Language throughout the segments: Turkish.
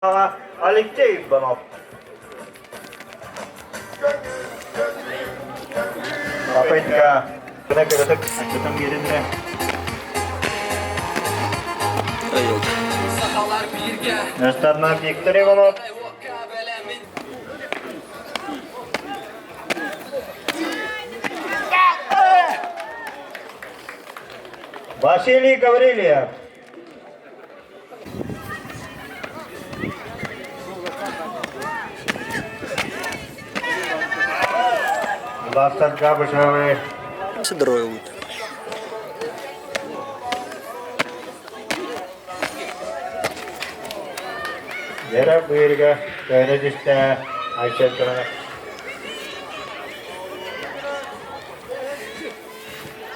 Алексей Иванов. Попытка накрыток, что-то yerinde. Наставна Виктор Иванов. Василий Гаврилия. Властарга башавы. Сидроют. Yere buyurga, böyle düşte, Ayşe Kırana.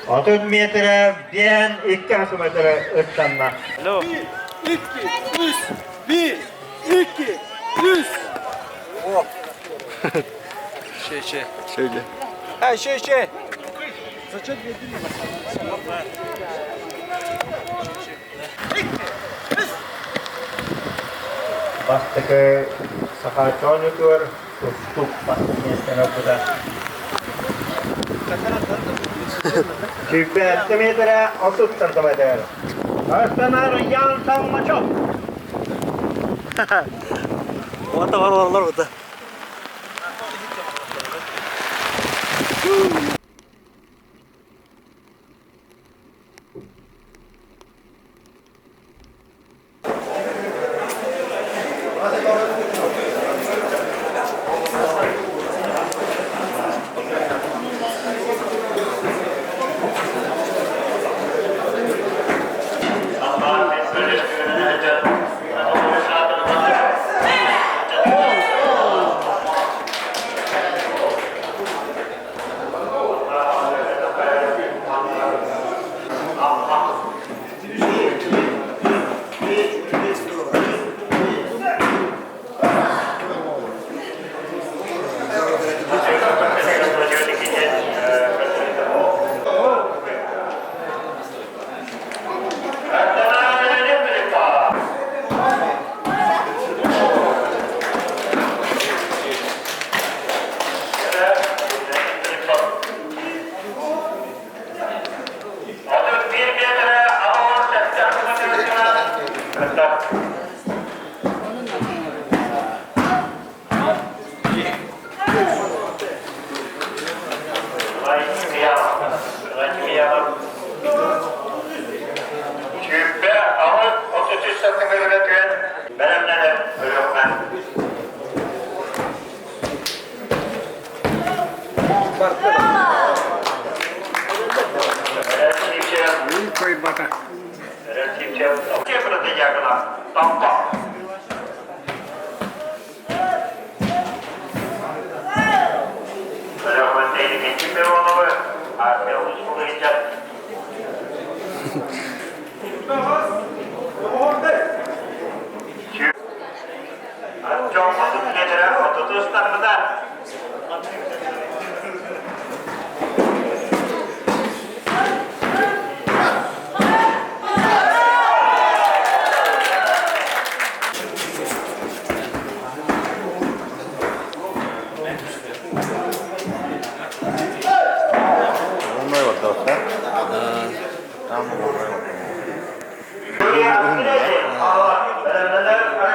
30 metre, ben 2 metre ıttanma. Alo. 1, 2, 3, 1, 2, 3. Oh. Şöyle. Ha şey. Зачем медленно? Bastıkı sahaçonu kör, tutup bastıkı burada. Çünkü 2 metre, 30 santimetre. Baştanar yan savunma çok. Orada var burada.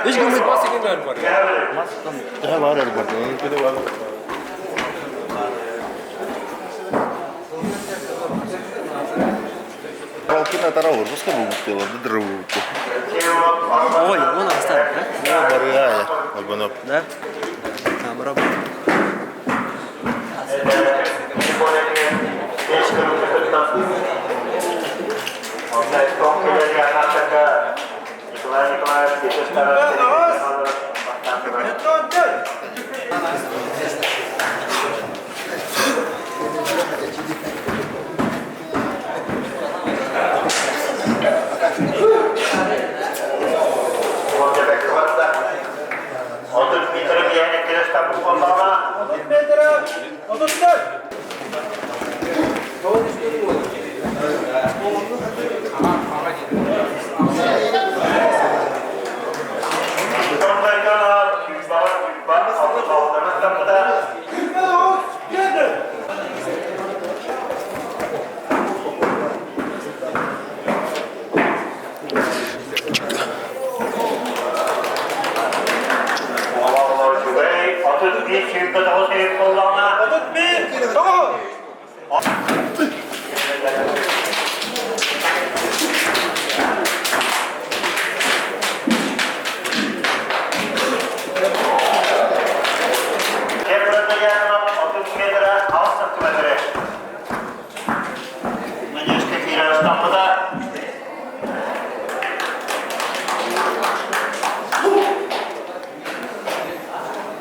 Hiç gümrük Nasıl gidiyor var ya? daha var elbette. Bir de var. Ролкина тарау, пускай будет дело, да дрова. Ой, вон оставь, да? Ну, барыая, обгонок. Да? Там работает. çift to'g'ri sevib qo'llarni. Otut bir. Tamam.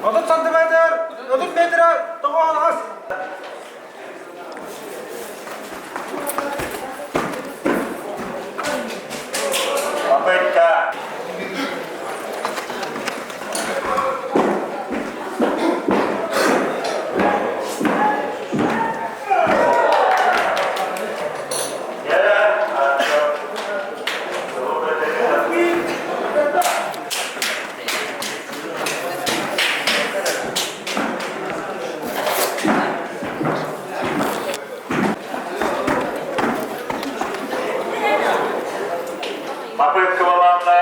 Otut santimetre. Otut metre. Tamam az. Попытка. Попытка Воланда.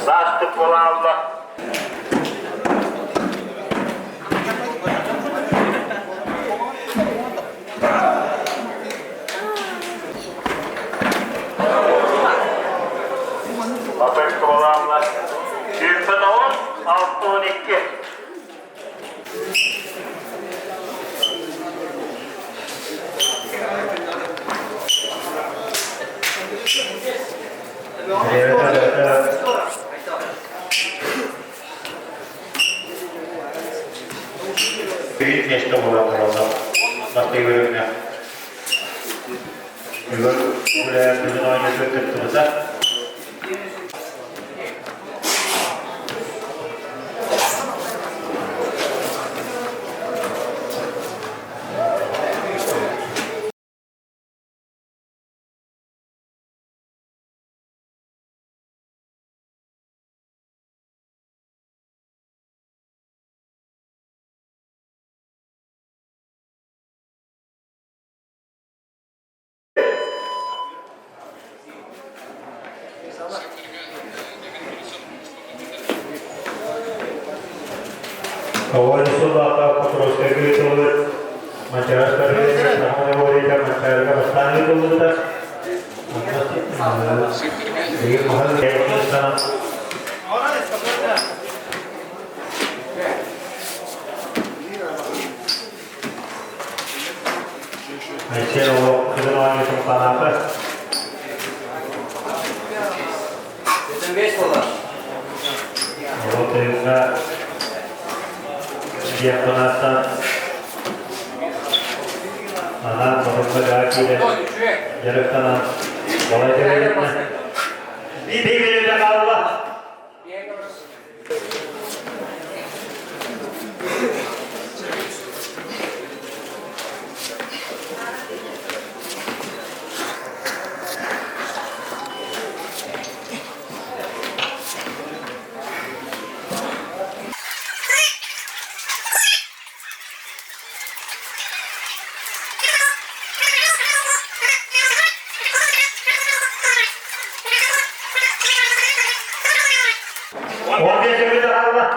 Заступ Воланда. Попытка Воланда. Çift 10, 6-12. Evet arkadaşlar. Büyük geçti olan orada. Başka bölümde. Buraya bizim aynı götürdüğümüzde. Awal sudah terus terus masyarakat ini boleh masyarakat bertani dulu tak, di mahal kita. Macam orang keluar itu apa? Orang tengah dia penasaran, anak berbeda kiri, jarak tanah, boleh jadi mana? Di mana Allah? Oraya çevirdi Allah.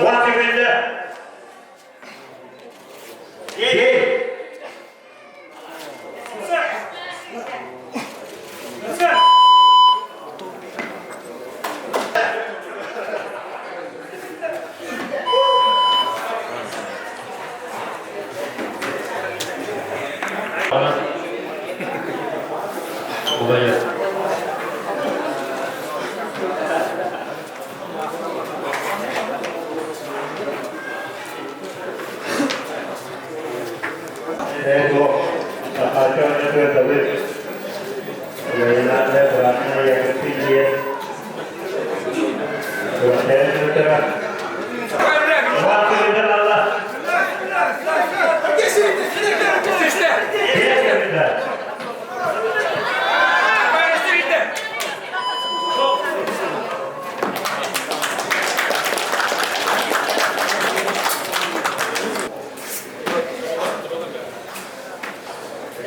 Oraya çevirdi. Ye. Olaya. Ego, sataatım itu tabii. Yayınlarda Glavnaiya ketiye. Gösterin lütfen. Vaktinden Allah. Kesinlikle.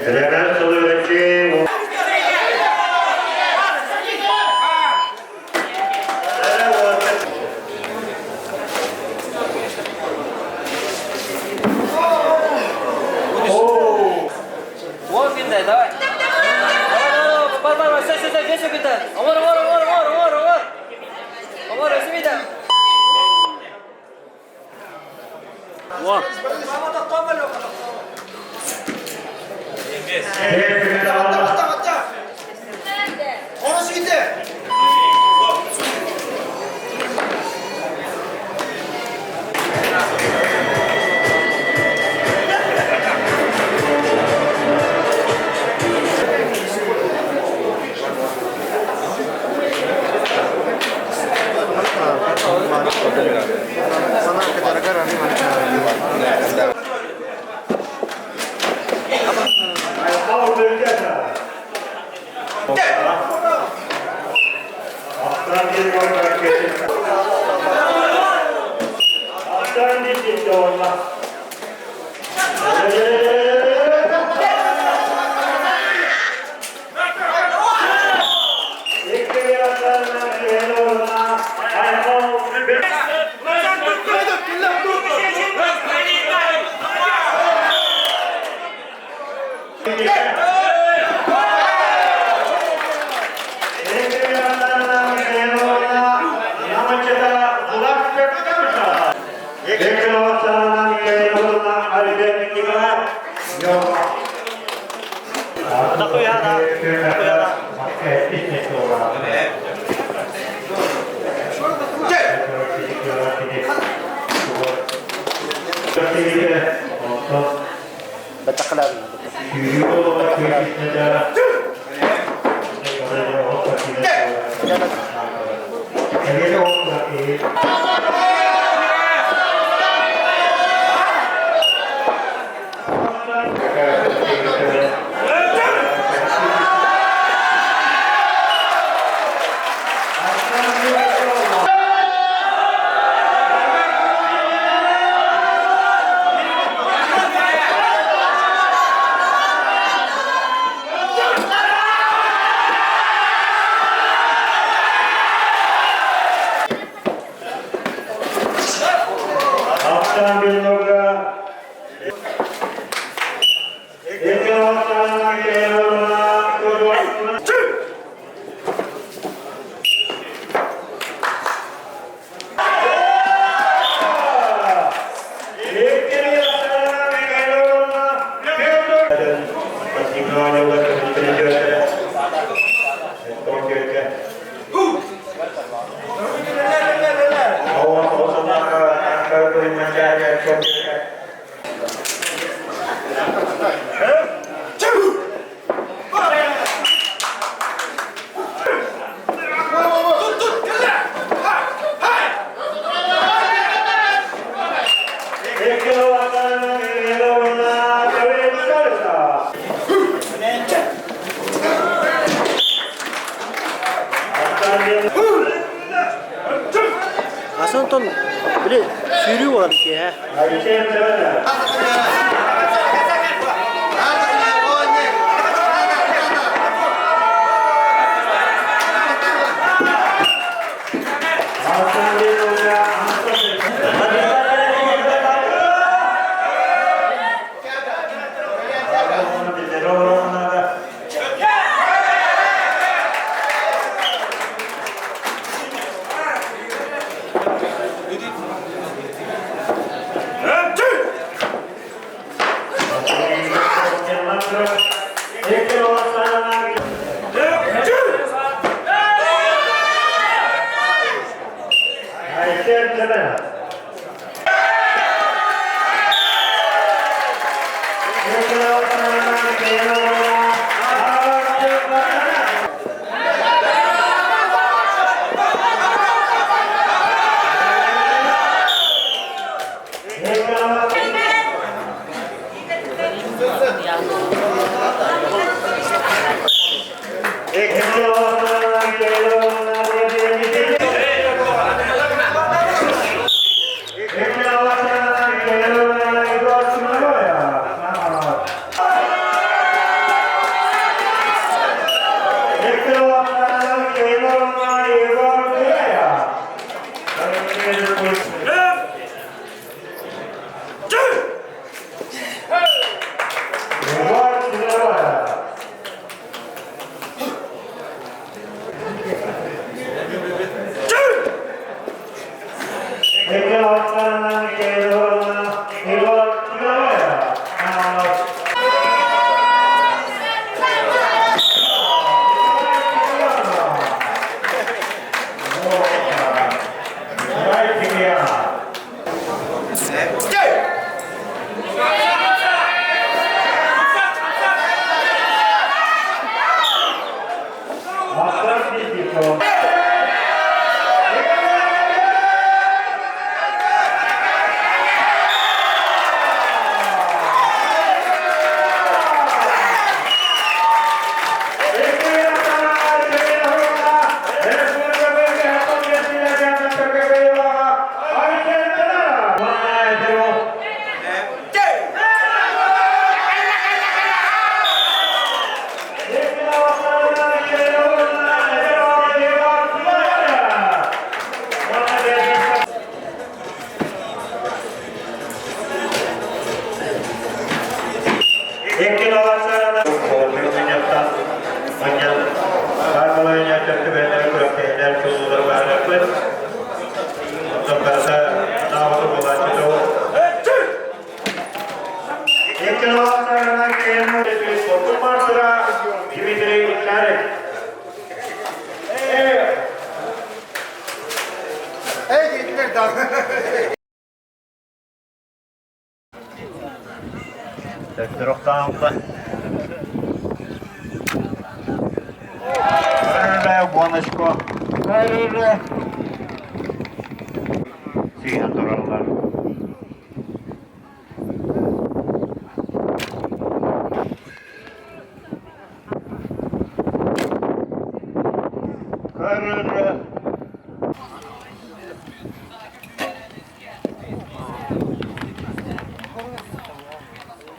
Terima kasih. Aslında böyle sürü var ki ha.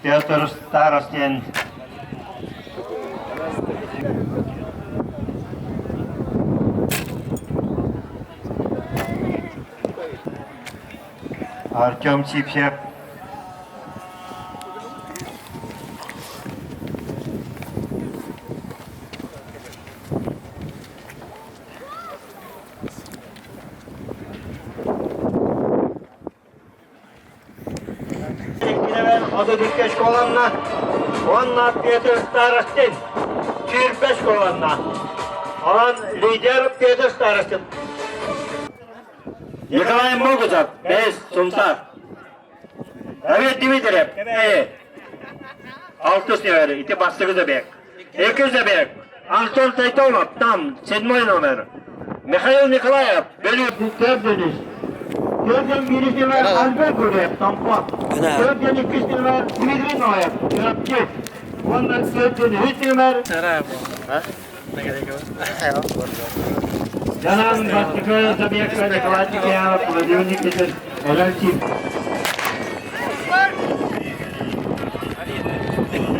Петр Старостин. Артем Ципсек. Отборочный школанна, он на Петр Старостин, Кирпеш школанна, он лидер Петр Старостин. Николай Могутов, без Сумсар. Давид Дмитриев, Алтус номер, ити бастығы забек. 2 забек, Антон Тайтонов, там, 7 номер. Михаил Николаев, бөлі 4 дönüş. Gözden birisi var, Albert Gurep, tampon. Gözden ikisi var, Dmitri Noyev, Yöpçü. Ondan gözden üçü var. Ne gerek var? Canan Bastıkı, Zabiyakka, Nikolatik ya, Vladimir Kesin, Elençin.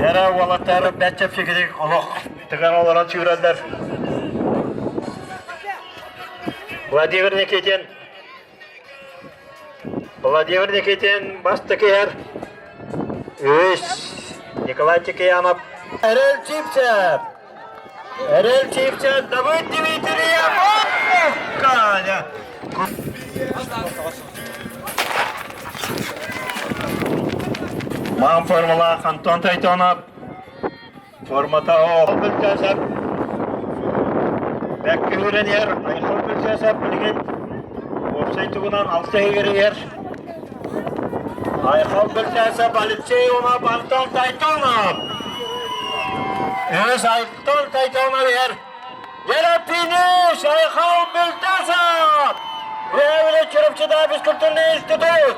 Yara valatları, Betçep çekirik, Allah. Tıkan olarak çığırırlar. Vladimir Nikolatik. Владимир Никитин, Бастакер, Николай Тикиянов, Эрел Чипцев, Давид Дмитриев, Каня. Мам формула Антон Тайтонов, формата О. Бülтәсәп, Бәкке Үренер, Айхол Бülтәсәп, білген, Офсайтугунан Алсайгерер. Айхол Бülтәсәп, Алексей Онап, Антон Тайтонов. Антон Тайтонов ер. Ерапиниш, Айхол Бülтәсәп. Ревеле Черепчеда физкультурный институт.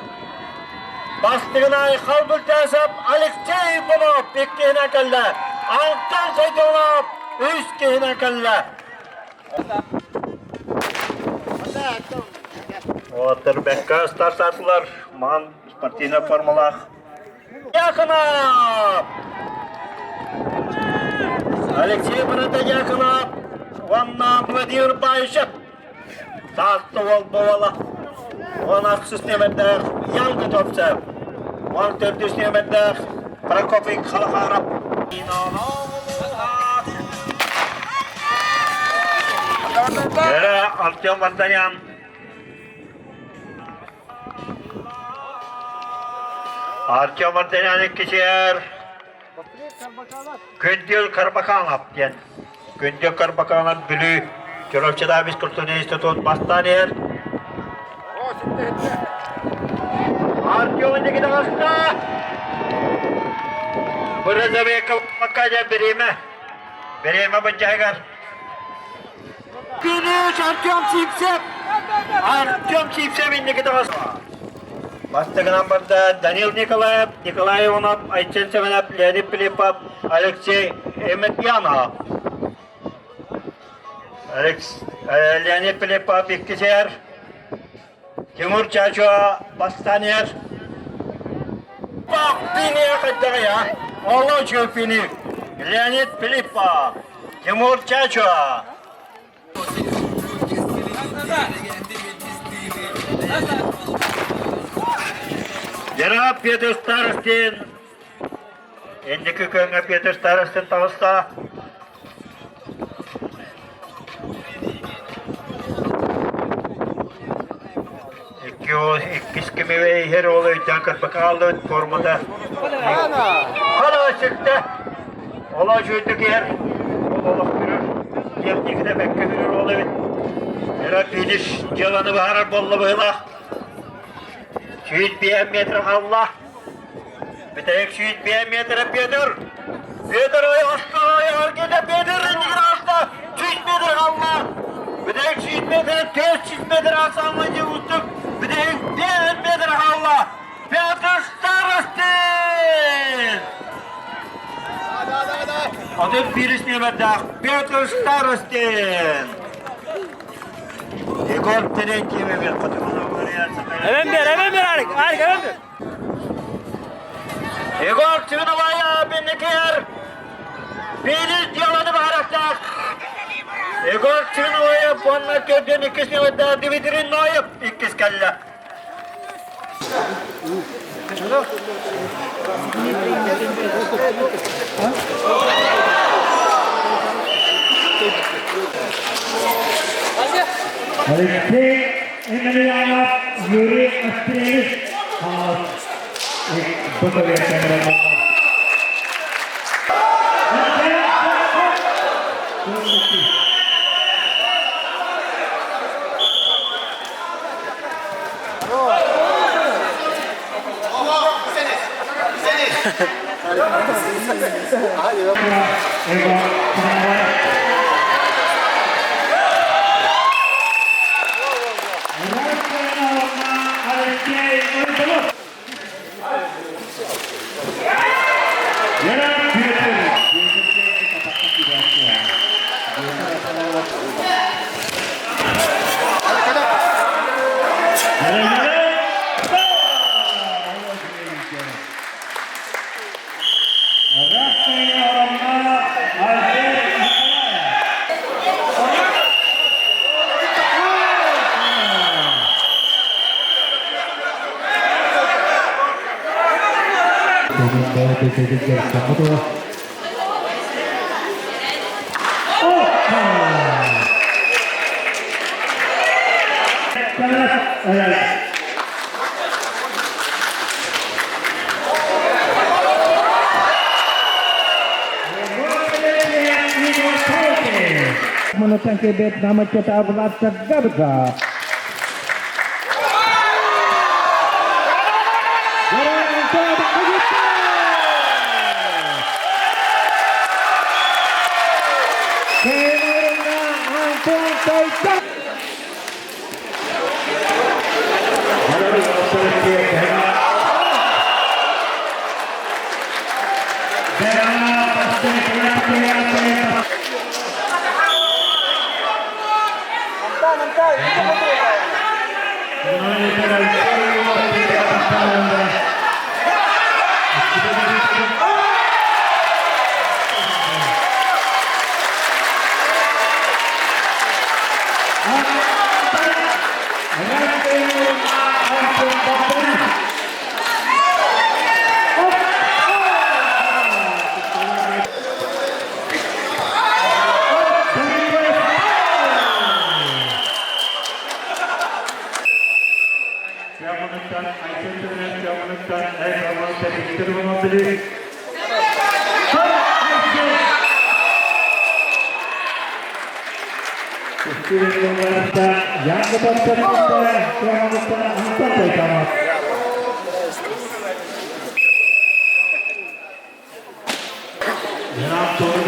Бастығына Айхол Бülтәсәп, Алексей Онап, беккейіне кәлі. Антон Тайтонов, үскейіне кәлі. Отыр бәкка старсатылар, ман спортивна формалах. Яхынап! Алексей Брата Яхынап, ванна Владимир Байшев. Тақты ол болала. Он ақсыз немеддәр, яңғы топсып. Он төрдіс немеддәр, Прокопик Халахарап. Артем Варданян. Артем Варданян кешер. Gündür Karbakanov diyen. Gündür Karbakanov bülü. Çorapçıda fizkультурный институт Bastanyer. Артем öndeki de hasta. Burada bir kapakaca birime. Birime bıçağıgar. Finish Артем Чипсеп. Артем Чипсеп индики тоғыз. Бастығынан барда Данил Николаев, Николай Иванов, Айчен Семенов, Леонид Филиппов, Алексей Эметьянов. Леонид Филиппов ikkiser. Timur Çaço Bastanyer. Bak bini kadar ya. Allah çöpini. Leonid Filippov. Timur Çaço. Yarab Peter Starostin. Endiki köyüne Peter Starostin tavısta. İkis kimi ve her olayı tankar bakaldı formada. Hala çıktı. Ola şuyduk yer. Ola bilir. Yerdikine bekke bilir olayı. Herhalde finish yalanı baharar bollu bıyla. Şuyut bir metre Allah. Bir tek şuyut bir metre Peter. Peter oy asla oy arkada Peter'in hasta. Şuyut metre Allah. Bir tek şuyut metre 400 metre asanlıcı uçtuk. Bir tek 1 metre Allah. Peter Starostin. Adı birisini verdi. Peter Starostin. Igor Terenki'ye bir fotoğrafını görüyorsun. Hemen bir Arık, hemen bir. Igor Çivinovaya bindikiyer. Finish yalanı baharaklar. Igor Çivinovaya puanlar gördüğün ikisini verdi. Dimitri Noyev ikis kalla. Alexey Emelianov, Yuri Astreevich, Батара kameraman. Menekan kebet nama cetak berlatar gabga. Yang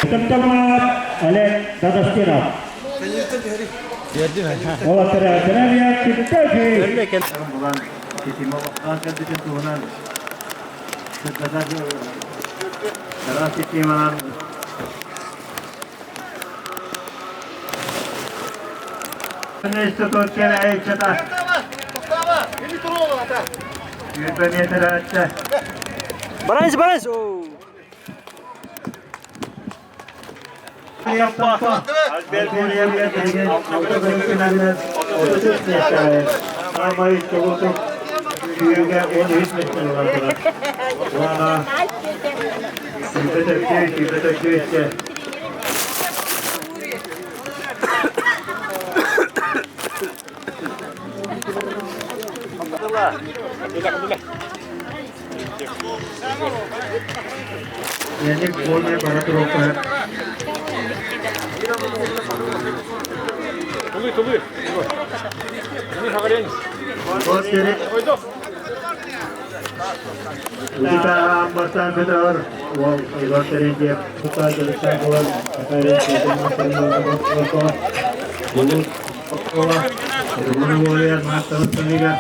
Teman-teman oleh Dada Stirap. Olah terang yang kita kaji. Bulan kita mau angkat di turunan. Setelah itu, terus kita malam. Ini sesuatu yang ayat cakap. Ini turun lah. Ini terasa. Balance. Oh. Ini boleh banget rokok. Tunggu. Ini hakarin. Kita ambasan betul. Wow, ibarat dari dia buka dari sahabat. Hakarin kita masih mau dulu sekolah. Buoluon ya mantap sendiri.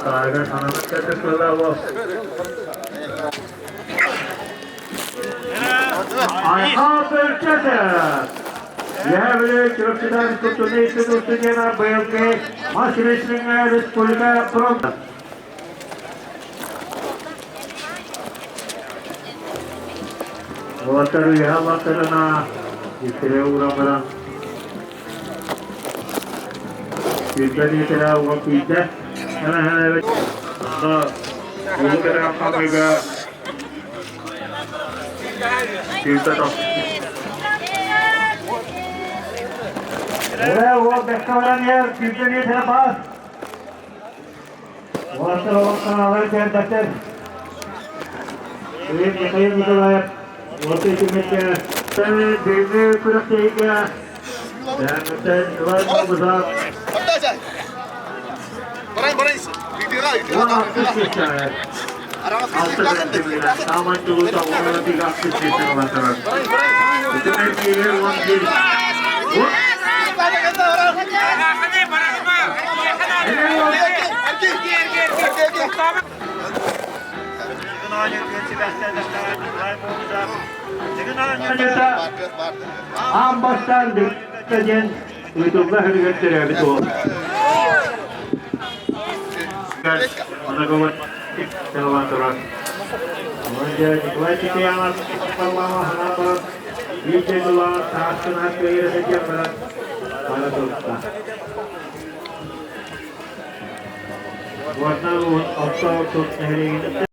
Agar sangat terkeluar was. Ahyar terkeluar. Yah boleh kerupsutan kutunya itu kutunya na bayar ke masih resminya Respublika Program. Batara ya batara na istilah orang-orang. Kita ni terang waktu itu. Karena dulu kita apa juga kita tahu. वो बेस्टवान यार फ्यूचर ये था पास वो तो आवर के डॉक्टर ये कहीं निकल आया वो तो इसमें क्या तने देने पूरा सही क्या dan telah membesar Barang wah susah sama dulu tahu lebih aktif di masyarakat itu memang uang jadi ambastan di kajian itu bahaya kerja itu. Mana kawan kawan terang. Menjadi kualitas yang pertama apa? Ini adalah tahap kira saja para dosa. Warna atau tot hari ini.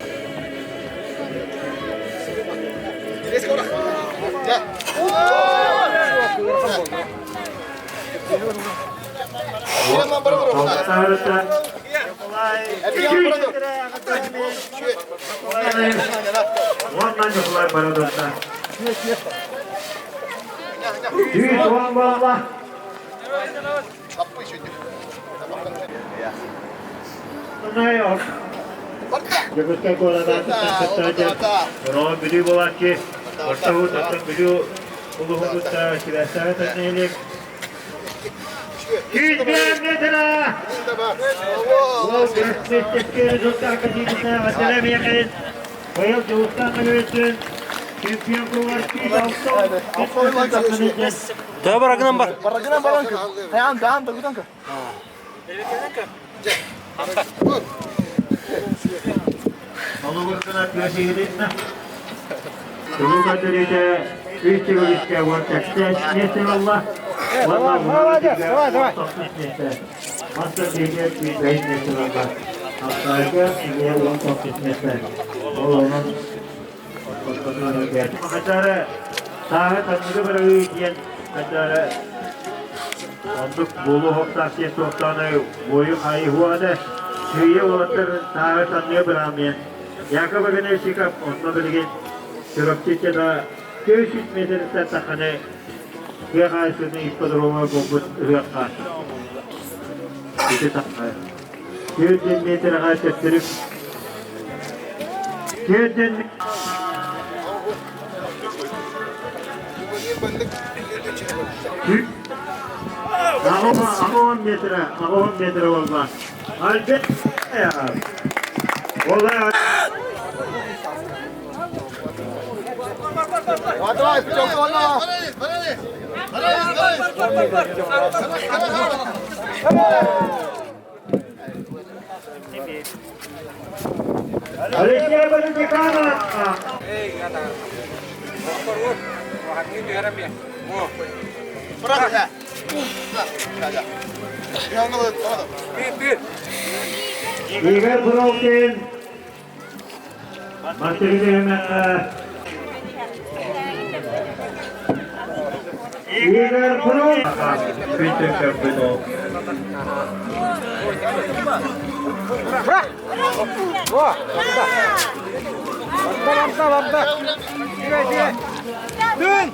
Ondan yapılar paradoksa. Düğün olan valla. Buna yok. Jabutkan koladan saja. Orang video buat ke. Bertahu tentang video ulu kita kira-kira tentang 100 metre. Wow, gerçekten rezultatları kadar mesela yakın. Bayıl Cavustan için şampiyon kuvvetli Daha baragınan var. Baragınan barang. Hayaan daan bagutan ka. Onu bakana piyasa yedinna. Dulu kadarıyla 3 yıl işte ortakta neyse valla. Valla bu da Masa diyecek bir beyin neyse valla. Haftaya niye ulan toplatmazlar. Onun bakana geldi. Hatta saha tanıdığı bırakıyor hatta Onluk bolu hoptakiye toptanı boyu ayı huada Tüye olatır saha tanıdığı bırakmayan. Yakaba güne şikap onunla bilgin Sürükçe da 500 metre takane Kıya karşısını istadır olma bombut ırıkka. İki takane. 100 metre karşı sürük. 100 metre. Ako 10 metre olma. Halde ya. Olay. Hadi çok valla. Alexia baru dikanan. Bırak ya. Igor Broken. Materialnya Igor Broken. Pintu capital. Bırak. Wah. Bantah. Dire. Dön.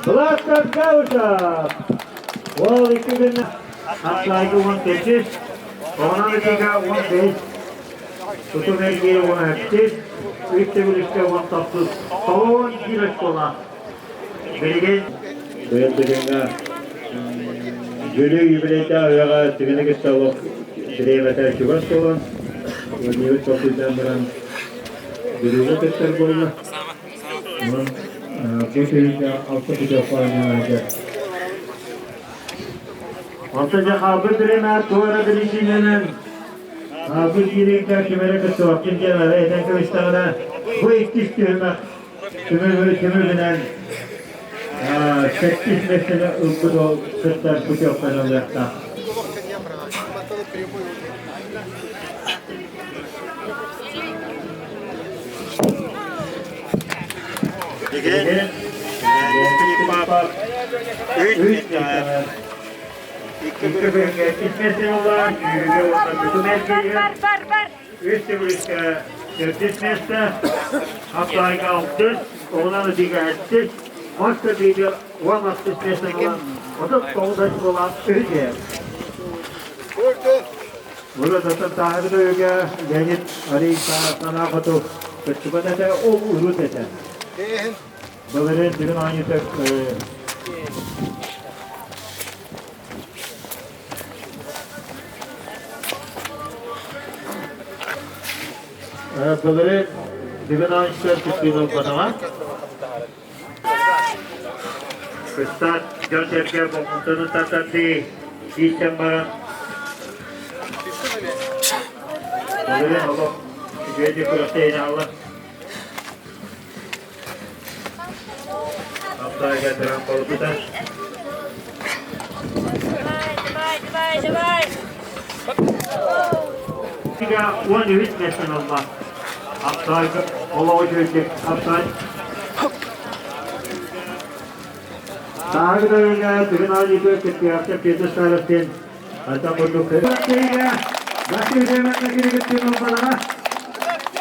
Belakang kausa. Wall ikibin atlagi 1 Ona ketiga 1 Tutup erkeğe 1 Üstte buluşta 1 Salon 2 kola. Belgen Belgen Jüri yübüleyde ayağa tügüne kıstalok Diremeter şubas olan Niyot topuzdan bilen Jüri'de kıstar koyla Kesinlikle altı bir defa oynayacak. Ortaca kabul diremer, tuara dirişinin kabul girince kümere kısa vaktin gelmede eden kılıçlarına bu ekiş tümür bilen 8 metre ılgıd ol sırtlar kucaklar olarakta. Peki. Papa. 3 metre. İkisi olan yürüyor bütün erkeği. Üstü buluşta 4 metre. Hatta 6. Ona da diga etti. Başka diga 16 metre olan. O da koldaşı olan ülke. Burada da sahibi de öyle. Yani arayı sana foto. Küçükte de o urut eder. Böyle dün aynı tek böyle dün aynı tek tuttuğum bana. Kıstat gerçekten bu mutluluğun tatlısı December. Böyle Allah güzel kurtayın Allah. Haftaya getiren balıklar. Divide. Tiga 13 metre olmaz. Haftaya Ola çocuk kaptan. Tağda öyle Dıgına gidiyor ki yapacak Rezультаттарын ата bulduk. Şeyle başka üzerine gittiğim olmalara.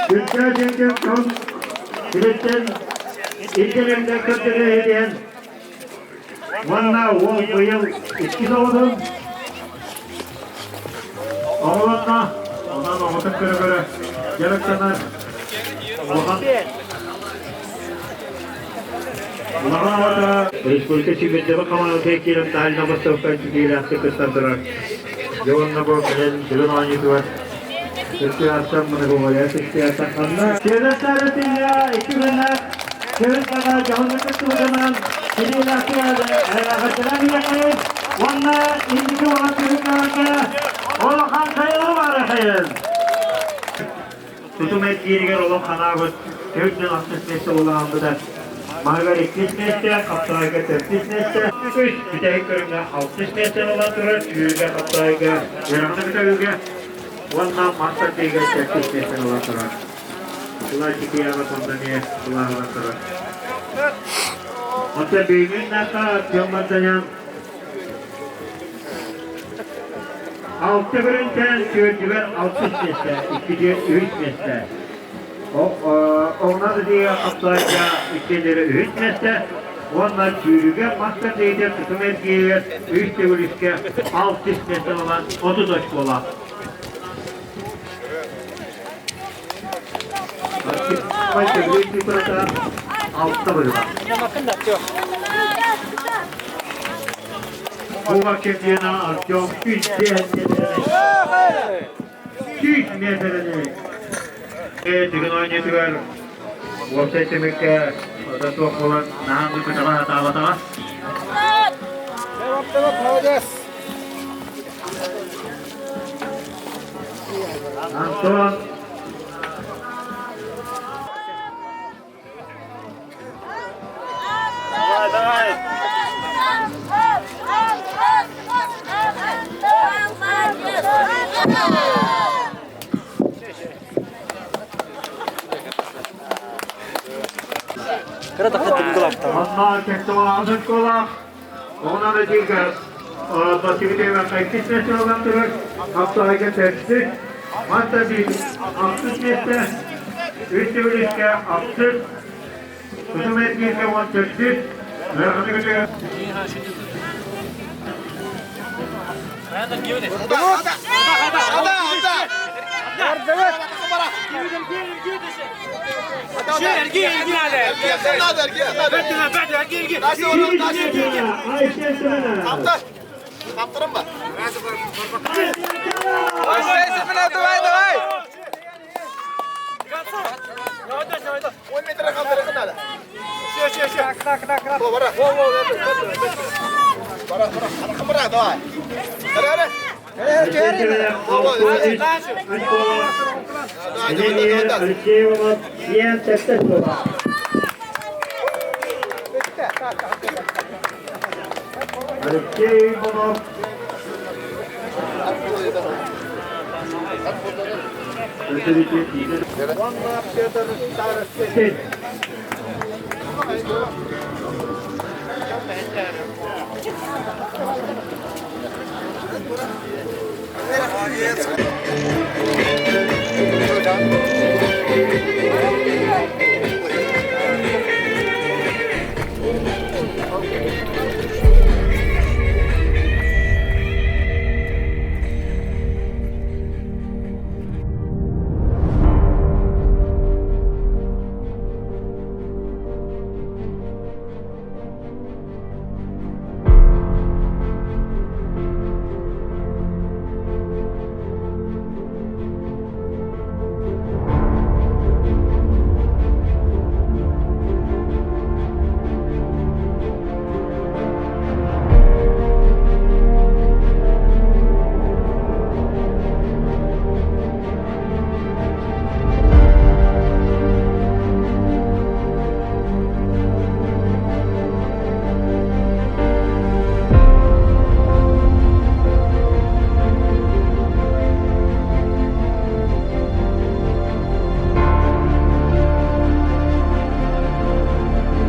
Türkçe son Türkçen İlkelerinde kötülüğü hediyen. Vanna o bu yıl 2 doğdum. Oğlanla ondan oğutuk göre gerekçeler. Ulanavada Respublika Çiftliği Kamanı Tekki'nin tahaline bastıktan çıkıyla hafta kıstandırar. Yoğunla bu kelen sülün anıyısı var. Türkiye aslan bunu bu olaya Türkiye aslan kanına. Rezультаттары ya 2 günler. Kırık kadar canlı kısmından Sili Lasya'da ağaçlar yakayız. Onunla indiki olan çocuklarına Olhan sayılı var efendim. Tutum et yeriger olan kanağıt Köyden asısnesi olan bu da Margaret Disney'de, Kaptayga Disney'de, üç biteyik bölümde halk Disney'den olan durur, Yürüge Kaptayga, Yarımda biteyüge, ondan Master Teyge Disney'den olan durur. Bunlar iki yana konuda niye bunlar olan durur. Hatta büyüğün naka Tiyonlardan altı bölümden Köycüver 6 Disney'de, 3 Disney'de. Onlar diye Kaptayga ülkeleri üretmezse onlar çürüge master deyde tutum etkiye 3 devletke 6 nesneden olan 30 aşk olan. Başka bir yukarıda 6'da bölüm. Bu vakit yana çok 100 metrede. Dıgına oynayıcılar website temekte da tuох olan nahandı kutaba hata. Anton Kerata hadi kulakta. Onlar tektola azıcık ola. Ona da diğer basibide ve kayıtlısı olan durur. Kaptayga tersi. Master değil. 60 nesne. 3 devletke 60. Tutum etkiye 14. Ve hadi götürüyor. Yes.